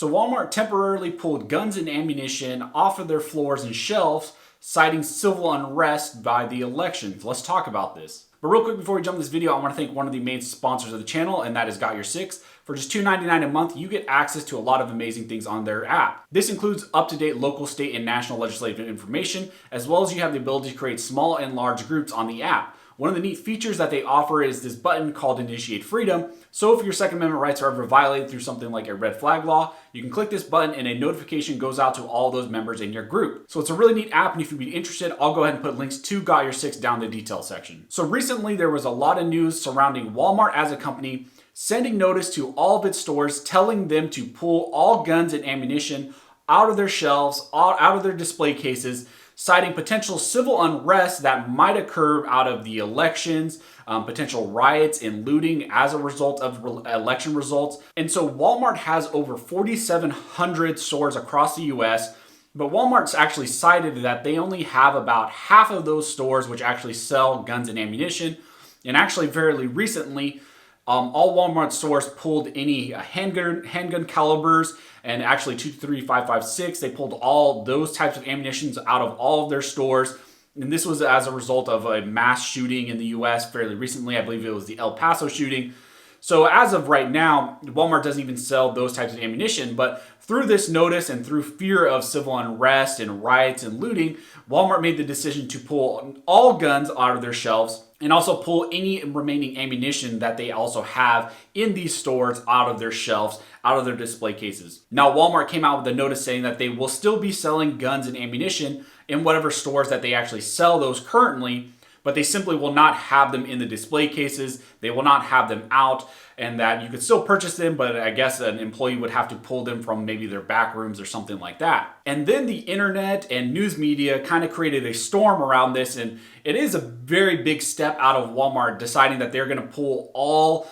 So Walmart temporarily pulled guns and ammunition off of their floors and shelves, citing civil unrest by the elections. Let's talk about this. But real quick before we jump into this video, I want to thank one of the main sponsors of the channel, and that is Got Your Six. For just $2.99 a month, you get access to a lot of amazing things on their app. This includes up-to-date local, state, and national legislative information, as well as you have the ability to create small and large groups on the app. One of the neat features that they offer is this button called Initiate Freedom. So if your Second Amendment rights are ever violated through something like a red flag law, you can click this button and a notification goes out to all those members in your group. So it's a really neat app, and if you'd be interested, I'll go ahead and put links to Got Your Six down in the details section. So recently there was a lot of news surrounding Walmart as a company sending notice to all of its stores telling them to pull all guns and ammunition out of their shelves, out of their display cases, citing potential civil unrest that might occur out of the elections, potential riots and looting as a result of election results. And so Walmart has over 4,700 stores across the US, but Walmart's actually cited that they only have about half of those stores which actually sell guns and ammunition. And actually fairly recently, all Walmart stores pulled any handgun calibers, and actually 223, 5.56. They pulled all those types of ammunitions out of all of their stores. And this was as a result of a mass shooting in the US fairly recently. I believe it was the El Paso shooting. So as of right now, Walmart doesn't even sell those types of ammunition, but through this notice and through fear of civil unrest and riots and looting, Walmart made the decision to pull all guns out of their shelves and also pull any remaining ammunition that they also have in these stores out of their shelves, out of their display cases. Now, Walmart came out with a notice saying that they will still be selling guns and ammunition in whatever stores that they actually sell those currently, but they simply will not have them in the display cases. They will not have them out, and that you could still purchase them, but I guess an employee would have to pull them from maybe their back rooms or something like that. And then the internet and news media kind of created a storm around this, and it is a very big step out of Walmart deciding that they're going to pull all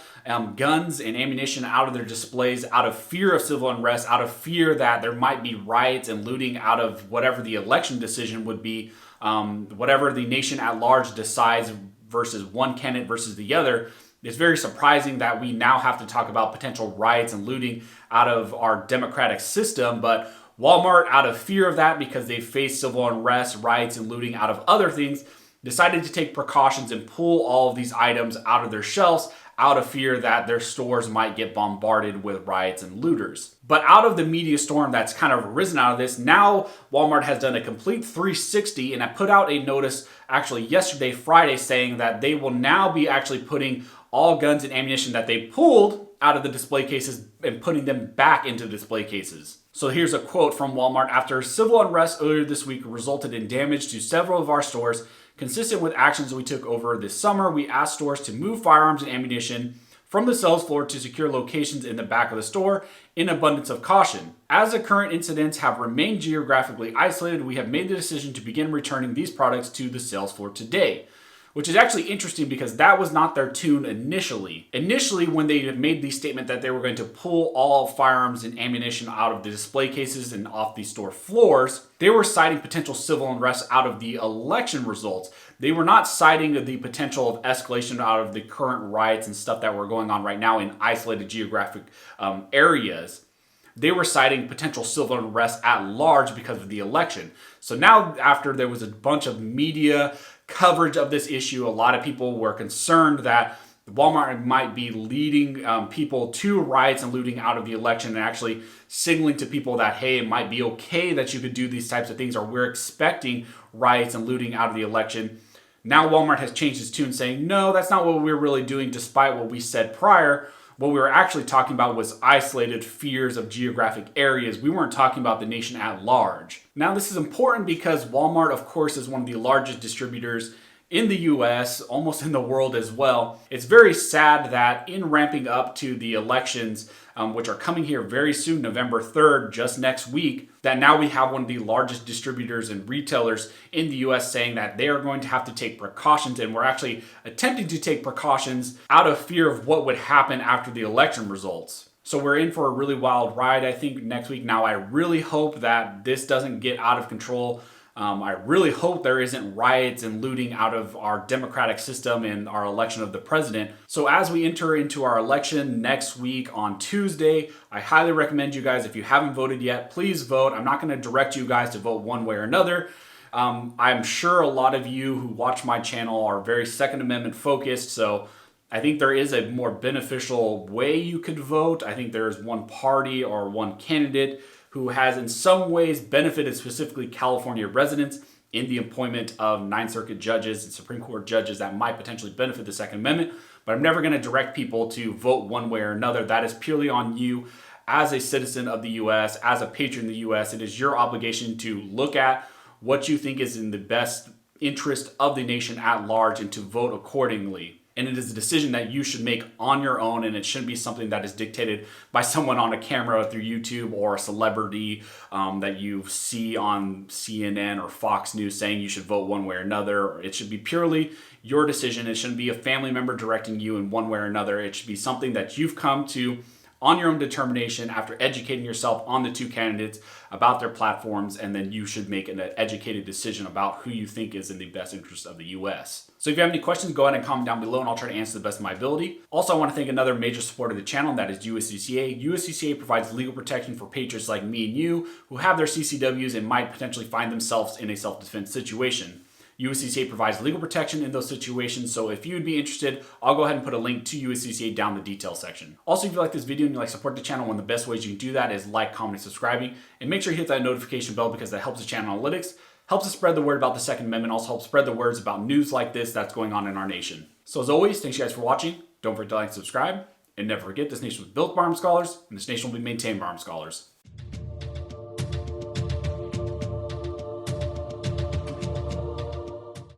guns and ammunition out of their displays out of fear of civil unrest, out of fear that there might be riots and looting out of whatever the election decision would be, whatever the nation at large decides versus one candidate versus the other. It's very surprising that we now have to talk about potential riots and looting out of our democratic system, but Walmart, out of fear of that, because they face civil unrest, riots, and looting out of other things, decided to take precautions and pull all of these items out of their shelves out of fear that their stores might get bombarded with riots and looters. But out of the media storm that's kind of arisen out of this, now Walmart has done a complete 360, and I put out a notice actually yesterday, Friday, saying that they will now be actually putting all guns and ammunition that they pulled out of the display cases and putting them back into display cases. So here's a quote from Walmart. After civil unrest earlier this week resulted in damage to several of our stores, consistent with actions we took over this summer, we asked stores to move firearms and ammunition from the sales floor to secure locations in the back of the store in abundance of caution. As the current incidents have remained geographically isolated, we have made the decision to begin returning these products to the sales floor today. Which is actually interesting because that was not their tune initially. Initially, when they had made the statement that they were going to pull all firearms and ammunition out of the display cases and off the store floors, they were citing potential civil unrest out of the election results. They were not citing the potential of escalation out of the current riots and stuff that were going on right now in isolated geographic areas. They were citing potential civil unrest at large because of the election. So now, after there was a bunch of media coverage of this issue, a lot of people were concerned that Walmart might be leading people to riots and looting out of the election, and actually signaling to people that, hey, it might be okay that you could do these types of things, or we're expecting riots and looting out of the election. Now Walmart has changed its tune, saying, no, that's not what we're really doing, despite what we said prior. What we were actually talking about was isolated fears of geographic areas. We weren't talking about the nation at large. Now, this is important because Walmart, of course, is one of the largest distributors in the US, almost in the world as well. It's very sad that in ramping up to the elections, which are coming here very soon, November 3rd, just next week, that now we have one of the largest distributors and retailers in the US saying that they are going to have to take precautions, and we're actually attempting to take precautions out of fear of what would happen after the election results. So we're in for a really wild ride, I think, next week. Now, I really hope that this doesn't get out of control. I really hope there isn't riots and looting out of our democratic system and our election of the president. So as we enter into our election next week on Tuesday, I highly recommend you guys, if you haven't voted yet, please vote. I'm not going to direct you guys to vote one way or another. I'm sure a lot of you who watch my channel are very Second Amendment focused, so I think there is a more beneficial way you could vote. I think there is one party or one candidate who has in some ways benefited specifically California residents in the appointment of Ninth Circuit judges and Supreme Court judges that might potentially benefit the Second Amendment. But I'm never going to direct people to vote one way or another. That is purely on you as a citizen of the U.S., as a patron of the U.S. It is your obligation to look at what you think is in the best interest of the nation at large and to vote accordingly. And it is a decision that you should make on your own, and it shouldn't be something that is dictated by someone on a camera through YouTube or a celebrity that you see on CNN or Fox News saying you should vote one way or another. It should be purely your decision. It shouldn't be a family member directing you in one way or another. It should be something that you've come to on your own determination after educating yourself on the two candidates about their platforms, and then you should make an educated decision about who you think is in the best interest of the U.S. So if you have any questions, go ahead and comment down below and I'll try to answer the best of my ability. Also, I want to thank another major supporter of the channel, and that is USCCA. USCCA provides legal protection for patriots like me and you who have their CCWs and might potentially find themselves in a self-defense situation. USCCA provides legal protection in those situations, so if you would be interested, I'll go ahead and put a link to USCCA down the details section. Also, if you like this video and you like to support the channel, one of the best ways you can do that is like, comment, and subscribing. And make sure you hit that notification bell because that helps the channel analytics, helps us spread the word about the Second Amendment, also helps spread the words about news like this that's going on in our nation. So as always, thanks you guys for watching. Don't forget to like and subscribe. And never forget, this nation was built by armed scholars, and this nation will be maintained by armed scholars.